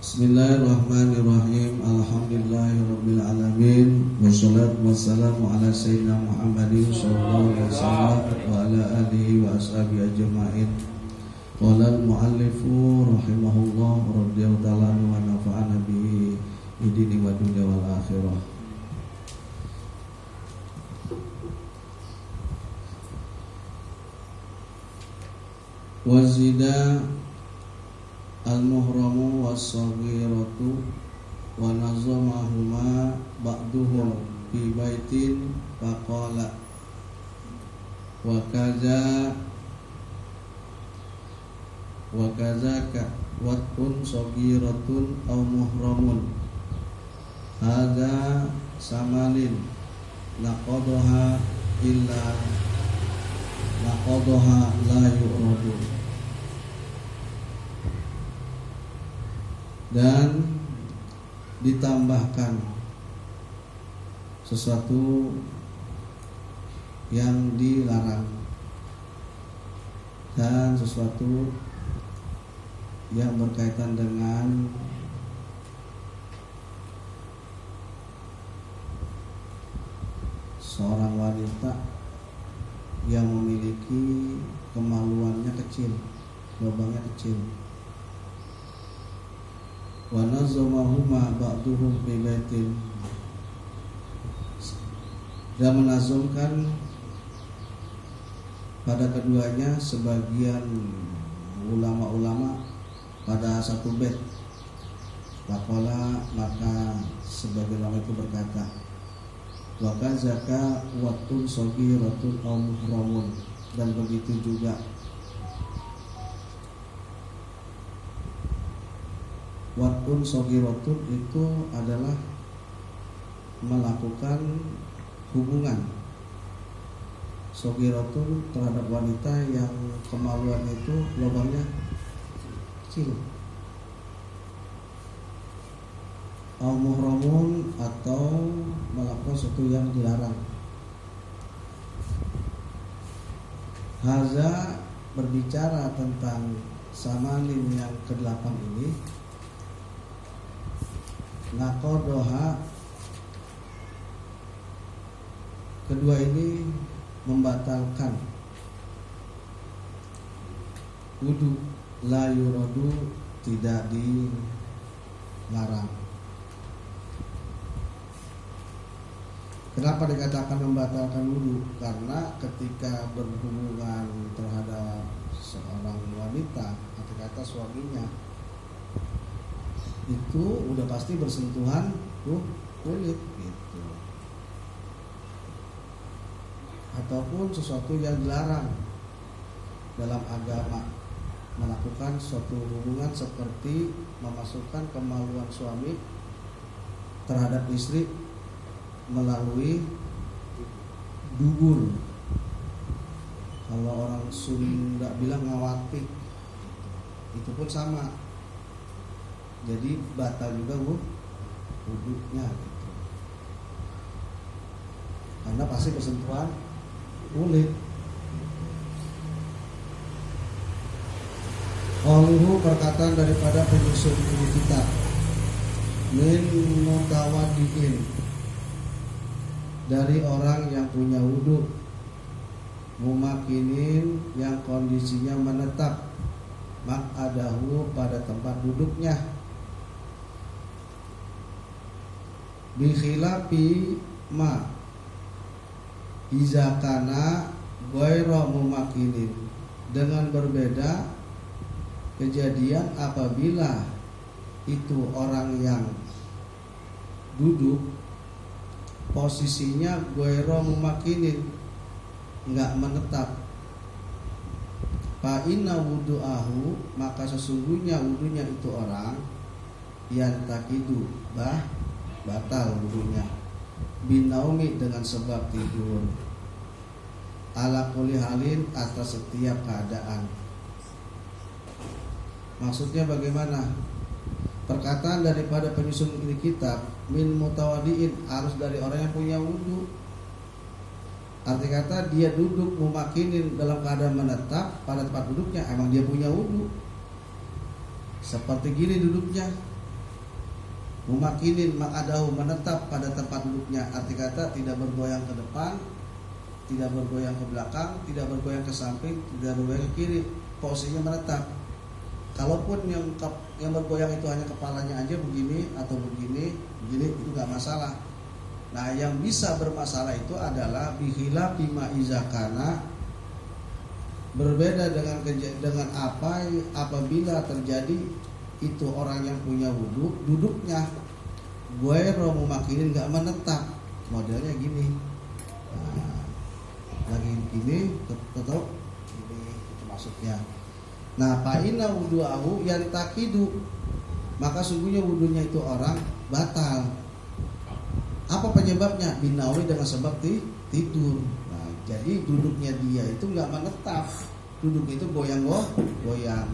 Bismillahirrahmanirrahim. Alhamdulillahirabbil alamin. Wassalatu wassalamu ala sayyidina Muhammadin sallallahu alaihi wasallam wa ala alihi wa ashabihi ajma'in. Qala al-muallifu rahimahullah radhiyallahu ta'ala anhu wa nafa'ana bihi idini wa dunya wal akhirah. Wazida al-muhramu was-saghiratu wa nazamahuma ba'duhum fi baitin faqala wa kazaka watun saghiratun aw muhramun hadza samalin naqadaha illa naqadaha la yu'radu. Dan ditambahkan sesuatu yang dilarang dan sesuatu yang berkaitan dengan seorang wanita yang memiliki kemaluannya kecil, lubangnya kecil. Wa nazamahuma ba'duhum fi baitin, dan menazamkan pada keduanya sebagian ulama-ulama pada satu bait. Faqala, maka sebagian ulama itu berkata, wa kazaka watun saghiratun aw muhramun, dan begitu juga watun saghiratun itu adalah melakukan hubungan saghiratun terhadap wanita yang kemaluannya itu lubangnya kecil, au muhramun, atau melakukan sesuatu yang dilarang. Haza berbicara tentang samalin yang ke-8 ini. Naqadaha, kedua ini membatalkan wudu, la yuradu, tidak dilarang. Kenapa dikatakan membatalkan wudu? Karena ketika berhubungan terhadap seorang wanita, kata suaminya, itu udah pasti bersentuhan kulit gitu, ataupun sesuatu yang dilarang dalam agama, melakukan suatu hubungan seperti memasukkan kemaluan suami terhadap istri melalui dubur. Kalau orang Sunda bilang ngawati, itu pun sama. Jadi batal juga wudhunya gitu. Karena pasti bersentuhan kulit. Qauluhu, perkataan daripada penyusun ini kitab, min mutawaddiin, dari orang yang punya wudhu, mumakinin, yang kondisinya menetap, mak'adahu, pada tempat duduknya, bikhilafi ma izakana ghairu mumakinin, dengan berbeda kejadian apabila itu orang yang duduk posisinya ghairu mumakinin, enggak menetap. Fa inna wudu'ahu, maka sesungguhnya wudunya itu orang yang takidu, batal wudunya, binaumi, dengan sebab tidur, ala kulli halin, atas setiap keadaan. Maksudnya bagaimana? Perkataan daripada penyusun ini kitab, min mutawadiin, harus dari orang yang punya wudu. Arti kata dia duduk mumakinin, dalam keadaan menetap pada tempat duduknya, emang dia punya wudu. Seperti gini duduknya, Mumakinin makadahu, menetap pada tempat duduknya. Arti kata tidak bergoyang ke depan, tidak bergoyang ke belakang, tidak bergoyang ke samping, tidak bergoyang ke kiri. Posisinya menetap. Kalaupun yang bergoyang itu hanya kepalanya aja begini atau begini itu nggak masalah. Nah, yang bisa bermasalah itu adalah bihila bima izakana, berbeda dengan apabila terjadi itu orang yang punya wudhu duduknya ghairu mumakinin, nggak menetap. Modelnya gini, nah, lagi gini tetap ini, itu maksudnya. Nah, fa'inna wudu'ahu yantaqidu, maka sungguhnya wudunya itu orang batal. Apa penyebabnya? Binawi, dengan sebab tidur. Nah, jadi duduknya dia itu nggak menetap, duduk itu goyang.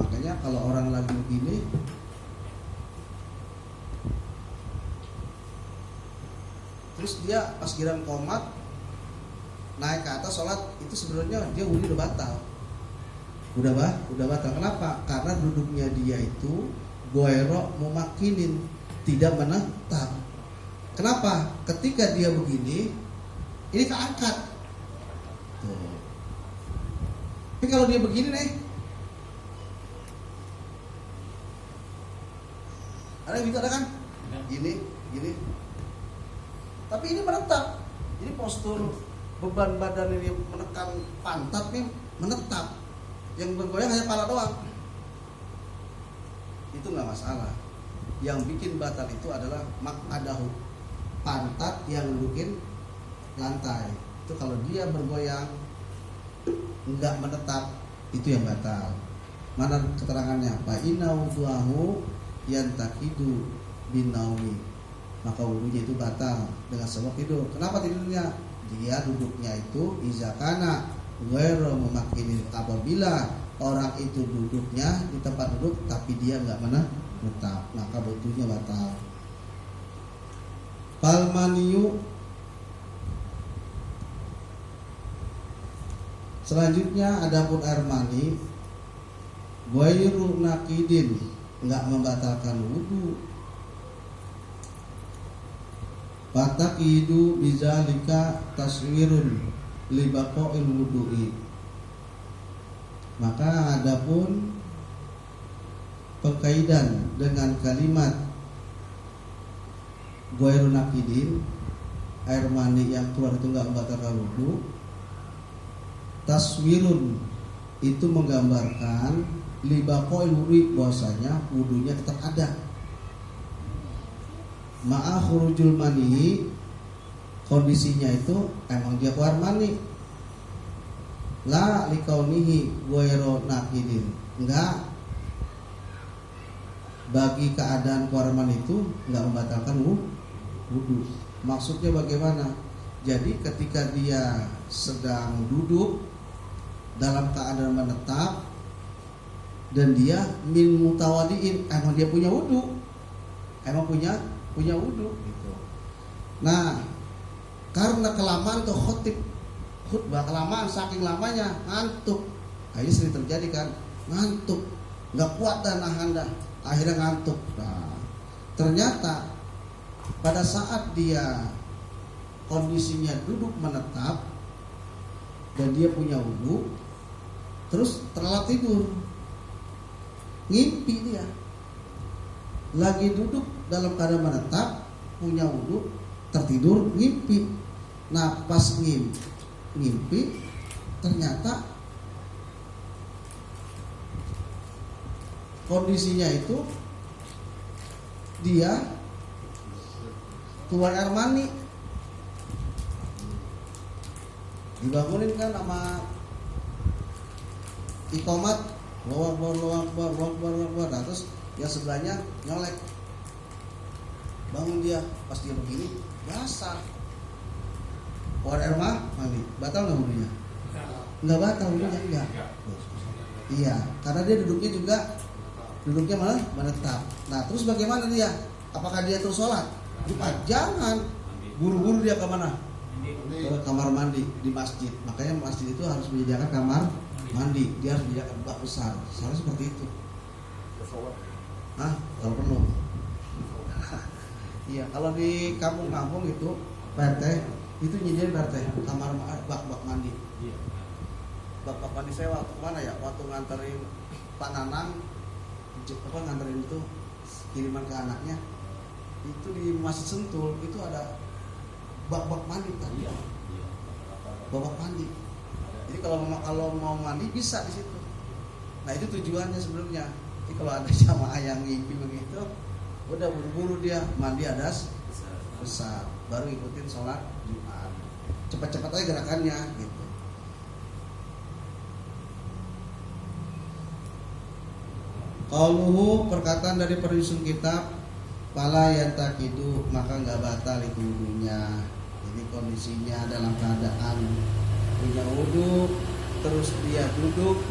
Makanya kalau orang lagi begini, terus dia pas giran qomat naik ke atas sholat, itu sebenarnya dia wudhu udah batal. Udah batal. Kenapa? Karena duduknya dia itu ghairu mumakinin, tidak menetap. Kenapa? Ketika dia begini, ini keangkat. Tuh. Tapi kalau dia begini nih, ada yang gitu, ada kan? Gini. Tapi ini menetap. Ini postur beban badan ini menekan pantat nih menetap. Yang bergoyang hanya kepala doang. Itu nggak masalah. Yang bikin batal itu adalah makadahu, pantat yang dudukin lantai. Itu kalau dia bergoyang nggak menetap, itu yang batal. Mana keterangannya? Fa inna wudu'ahu yantaqidu binaumi, maka wudunya itu batal dengan sebab tidur. Kenapa tidurnya? Dia duduknya itu izakana ghairu mumakinin, apabila orang itu duduknya di tempat duduk tapi dia nggak menetap, maka wudunya batal. Palmaniyu, selanjutnya adapun air mani ghairu naqidin, nggak membatalkan wudu. Fataqidu bizalika taswirun libaqa'il wudu'i, maka adapun perkaidan dengan kalimat ghairu naqidin, air mani yang keluar itu enggak membatalkan wudu. Taswirun itu menggambarkan libaqa'il wudu'i, bahwasanya wudunya tetap ada. Ma'a khurujul mani, kondisinya itu emang dia keluar mani. La likaunihi ghairu naqidin, enggak, bagi keadaan keluar mani itu enggak membatalkan wudu. Maksudnya bagaimana? Jadi ketika dia sedang duduk dalam keadaan menetap dan dia min mutawadiin, emang dia punya wudu, emang punya wudu gitu. Nah, karena kelamaan tuh khutbah kelamaan, saking lamanya ngantuk. Ini sering terjadi kan, ngantuk, nggak kuat dan nahan dah, akhirnya ngantuk. Nah, ternyata pada saat dia kondisinya duduk menetap dan dia punya wudu, terus terlelap tidur, ngimpi dia. Lagi duduk dalam keadaan menetap, punya wudu, tertidur, ngimpi. Nah, pas ngimpi ternyata kondisinya itu dia keluar air mani. Dibangunin kan sama iqamat, Allahu Akbar, nah, terus yang sebelahnya nyolek, bangun dia, pas dia begini basah, keluar air mani, batal nggak wudunya? Nggak batal wudunya, enggak. Iya, karena dia duduknya malah menetap. Nah, terus bagaimana dia? Apakah dia terus sholat? Jangan, buru-buru dia ke mana? Ke kamar mandi di masjid. Makanya masjid itu harus menyediakan kamar mandi, dia harus menyediakan bak besar. Seharusnya seperti itu. Kalau perlu. Iya, kalau di kampung-kampung itu Pak RT itu nyediain Pak RT kamar bak mandi. Iya. Bak mandi saya waktu mana ya? Waktu nganterin Pak Nanang nganterin itu kiriman ke anaknya. Itu di Masjid Sentul itu ada bak mandi kan? Iya. Bak mandi. Jadi kalau mau mandi bisa di situ. Nah, itu tujuannya sebelumnya. Jadi kalau ada jamaah yang ngimpi begitu, udah buru-buru dia mandi hadas besar, baru ikutin sholat Jumat. Cepat-cepat aja gerakannya gitu. Qauluhu, perkataan dari penyusun kitab, fala yantaqidu, maka enggak batal itu wudunya. Jadi kondisinya dalam keadaan punya wudu, terus dia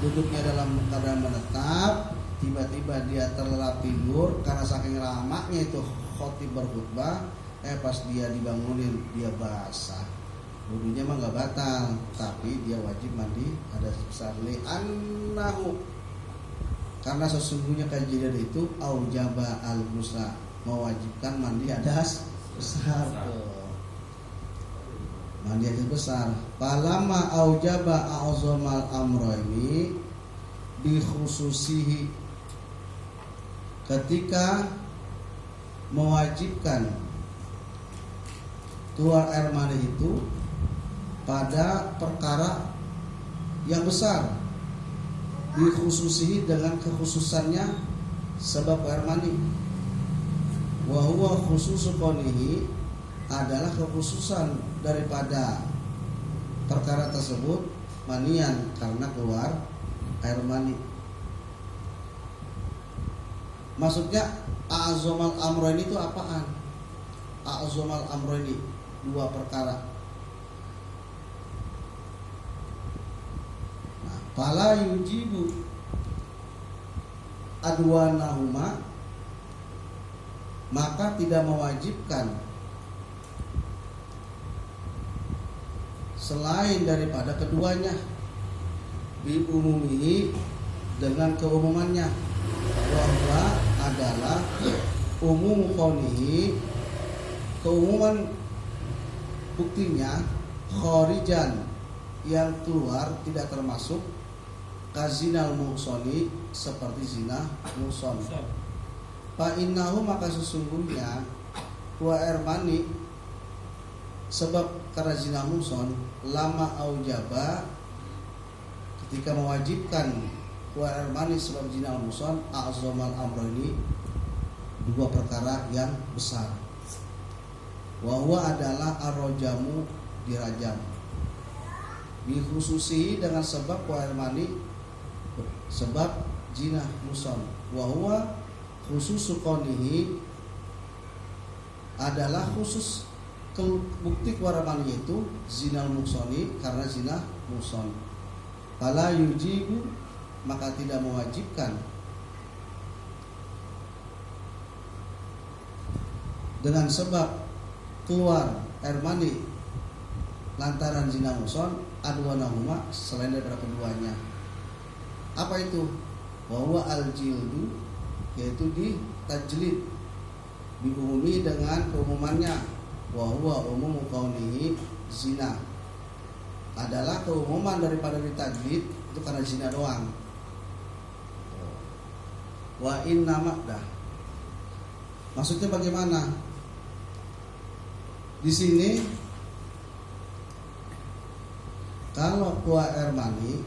duduknya dalam keadaan menetap, tiba-tiba dia terlelap tidur karena saking lamanya itu khotib berkhutbah, pas dia dibangunin dia basah, wudunya mah nggak batal, tapi dia wajib mandi hadas besar li'annahu, karena sesungguhnya kejadian itu aujaba al-ghusla, mewajibkan mandi hadas besar. Mandi hadas besar. Palama aujaba a'zamal amrayni bi khususihi, ketika mewajibkan keluar air mani itu pada perkara yang besar, dikhususihi dengan kekhususannya sebab air mani, wa huwa khususu qonihi, adalah kekhususan daripada perkara tersebut manian, karena keluar air mani. Maksudnya a'zamal amroin itu apaan? A'zamal amroin, dua perkara. Nah, fala yujibu adwanahuma, maka tidak mewajibkan selain daripada keduanya, bi umumihi, dengan keumumannya, bahwa adalah umum qonihi, keumuman buktinya, khorijan, yang keluar tidak termasuk kazinal muhsoni, seperti zina muhson. Fa innahu, maka sesungguhnya wa air mani sebab karena zina muhson, lama aujaba, ketika mewajibkan wa air mani sebab zina muhson, a'zamal amrani, dua perkara yang besar. Wa huwa adalah arrojamu, dirajam, dikhususi dengan sebab wa air mani, sebab zina muhson. Wa huwa khusus qonihi, adalah khusus bukti keluar mani itu zina muhsoni, karena zina muhson. Fala yujibu, maka tidak mewajibkan dengan sebab keluar air mani lantaran zina muhson adwanahuma, selain daripada keduanya. Apa itu? Bahwa al-jildu, yaitu di tajlid, diumumi dengan keumumannya, wa huwa umum kaunihi zina, adalah keumuman daripada ditajlid itu karena zina doang. Wa inna makdah, maksudnya bagaimana? Di sini kalau keluar air mani,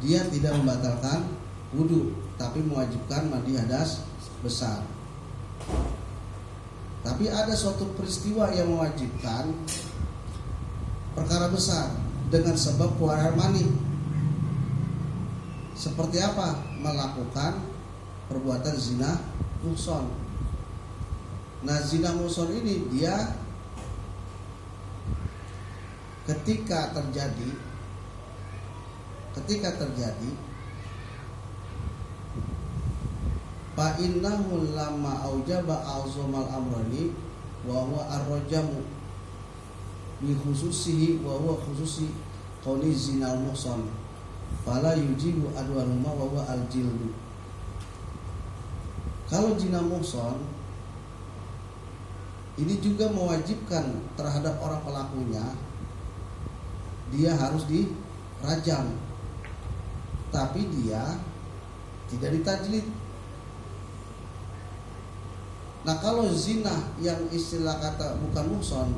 dia tidak membatalkan wudu, tapi mewajibkan mandi hadas besar. Tapi ada suatu peristiwa yang mewajibkan perkara besar dengan sebab keluar air mani. Seperti apa? Melakukan perbuatan zina muhson. Nah, zina muhson ini dia ketika terjadi fa innahu lamma aujaba a'zamal amrani wa huwa ar-rajamu bi khususihi wa huwa khususi qawli zinal muhsan, fala yujibu adwaruma wa huwa al-jildu. Kalau zina muhsan ini juga mewajibkan terhadap orang pelakunya, dia harus dirajam, tapi dia tidak ditajlid. Nah kalau zina yang istilah kata bukan muhsan,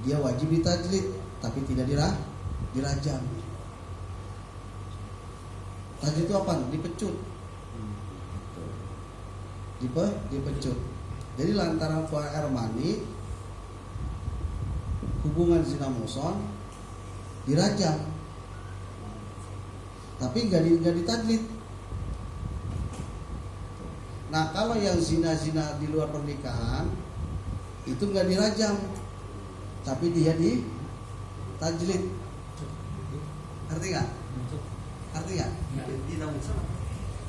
dia wajib ditajlid, tapi tidak dirajam. Tajlid itu apa? Dipecut. Dipecut. Jadi lantaran keluar air mani, hubungan zina muhsan dirajam, tapi nggak ditajlid. Nah kalau yang zina di luar pernikahan itu nggak dirajam, tapi dia ditajlid. Arti nggak?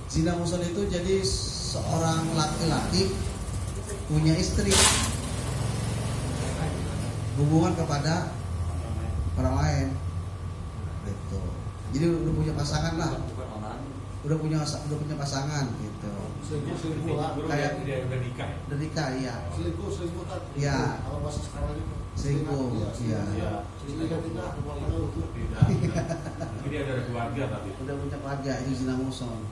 Zina muhsan itu jadi seorang laki-laki punya istri, hubungan kepada orang lain, gitu. Jadi udah punya pasangan lah, udah punya pasangan, gitu. Kayak udah nikah, iya. Iya. Selingkuh, iya. Dia ada keluarga tapi. Udah punya keluarga, itu zina muhsan.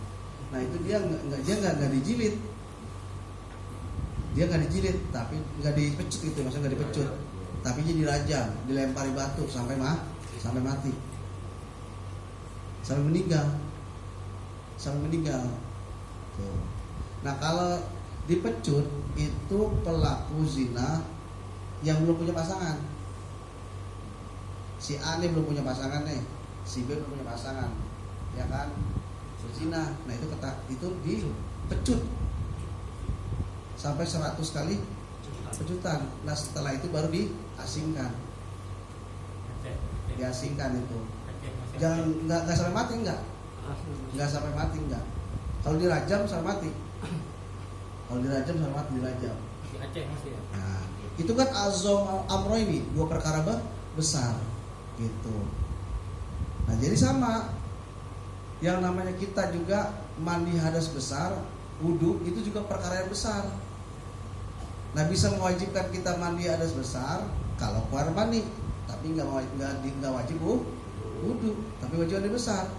Nah itu dia nggak dijilid. Dia nggak dijilid, tapi nggak dipecut gitu, maksudnya nggak dipecut, tapi dia dirajam, dilempari batu sampai mati, sampai meninggal. Tuh. Nah kalau dipecut itu pelaku zina yang belum punya pasangan. Si A nih belum punya pasangan nih, si B belum punya pasangan, ya kan? Zina. Nah itu dipecut sampai 100 kali pecutan. Nah setelah itu baru diasingkan itu. Jangan nggak sampai mati, nggak sampai mati. Kalau dirajam sampai mati. Dirajam. Nah itu kan azam amro ini 2 perkara besar gitu. Nah jadi sama yang namanya kita juga mandi hadas besar, wudu itu juga perkara yang besar. Nah bisa mewajibkan kita mandi hadas besar kalau keluar mani, tapi nggak wajib wudu, tapi wajib mandi besar,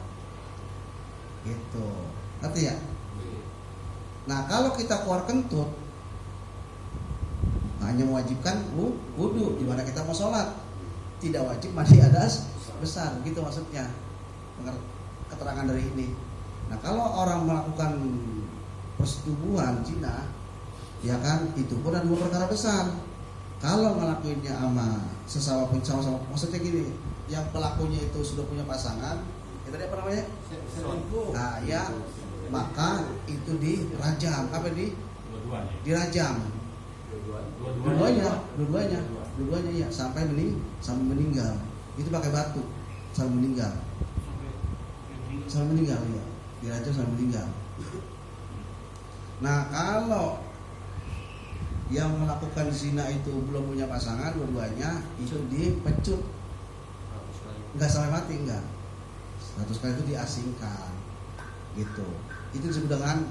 gitu. Ngerti ya? Nah kalau kita keluar kentut, hanya mewajibkan wudu, di mana kita mau sholat, tidak wajib mandi hadas besar, gitu maksudnya keterangan dari ini. Nah kalau orang melakukan persetubuhan zina, ya kan, itu pun ada 2 perkara besar. Kalau ngelakuinnya sama maksudnya gini, yang pelakunya itu sudah punya pasangan, itu tadi apa namanya? Nah ya, maka itu dirajam. Apa dirajam? Dua-duanya ya, sampai meninggal. Itu pakai batu sampai meninggal ya, dirajam sampai meninggal. Nah kalau yang melakukan zina itu belum punya pasangan, dua-duanya itu dipecut, nggak sampai mati, nggak. 100 kali itu diasingkan, gitu. Itu disebut dengan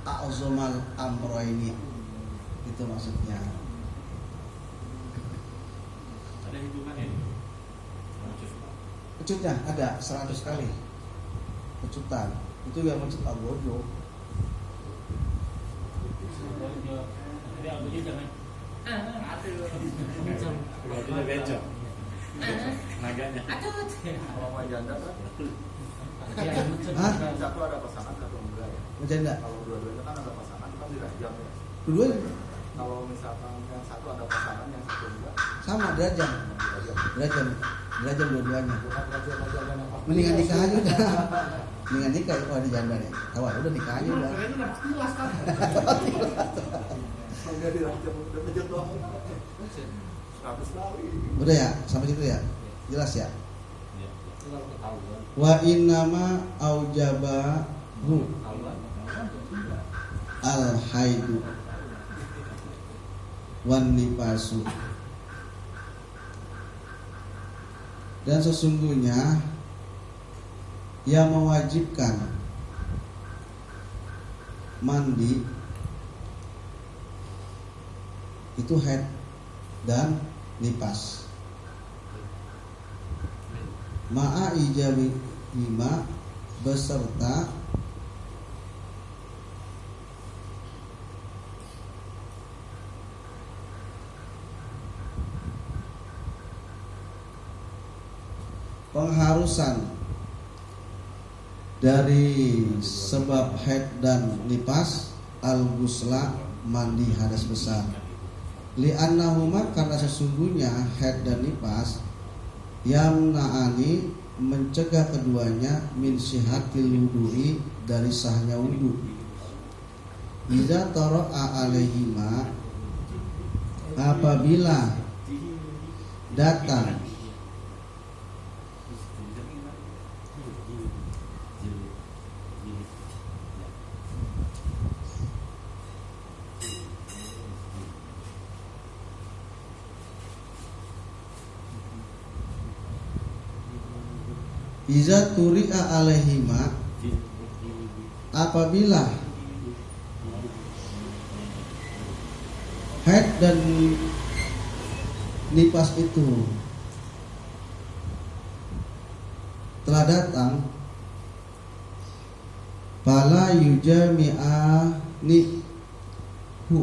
a'zomal amroini, itu maksudnya. Ada hitungannya? Pecutnya ada 100 kali pecutan. Itu yang mencut abodo. Jadi abunya jangan. Aduh. Becok. Naganya. Kalau mau janda kan? Satu ada pasangan atau enggak ya? Janda. Kalau dua-duanya kan ada pasangan kan dirajam ya. Dua-duanya? Kalau misalkan yang satu ada pasangan, yang satu enggak, sama dirajam dua-duanya. Mendingan nikah aja udah. Mendingan nikah kalau ada janda nih. Tahu udah nikah aja udah. enggak dirajam, udah pecut doang. 100 kali. Udah ya, sampai situ ya. Jelas ya? Wa innama aujabahu al haidu wan nifasu. Dan sesungguhnya yang mewajibkan mandi itu haid dan nifas. Ma'a ijabi hima beserta pengharusan dari sebab haid dan nifas al-ghusla mandi hadas besar. Li'annahuma karena sesungguhnya haid dan nifas yang na'ani mencegah keduanya min sihatil wudu'i dari sahnya wudu. Idza tara'a alaihima apabila datang iza turi'a alaihima apabila haid dan nifas itu telah datang, fala yujami'a nihu,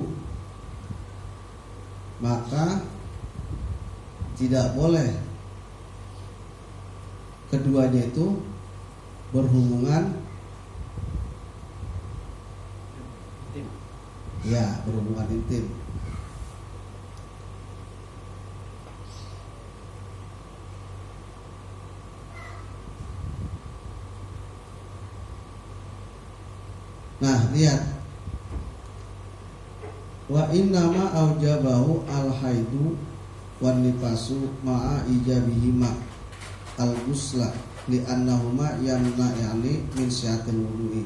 maka tidak boleh keduanya itu berhubungan berhubungan intim. Nah, lihat. Wa innama aujabahu al-haidu wan nifasu ma'a ijabihima al-ghusla li'annahuma yamna'ani min syatil wudu'i.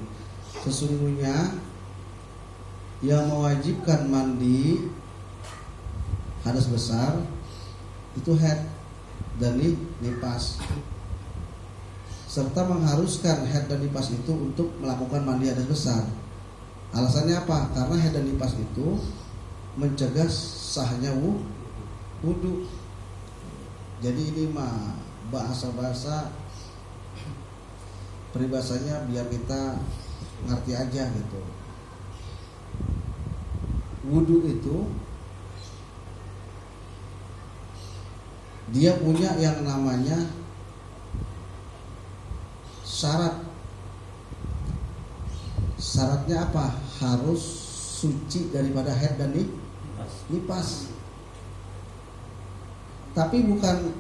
Sesungguhnya yang mewajibkan mandi hadas besar itu haid dan nifas, serta mengharuskan haid dan nifas itu untuk melakukan mandi hadas besar. Alasannya apa? Karena haid dan nifas itu mencegah sahnya wudu. Jadi ini mah bahasa-bahasa peribahasanya biar kita ngerti aja gitu. Wudu itu dia punya yang namanya syarat. Syaratnya apa? Harus suci daripada haid dan nifas. Tapi bukan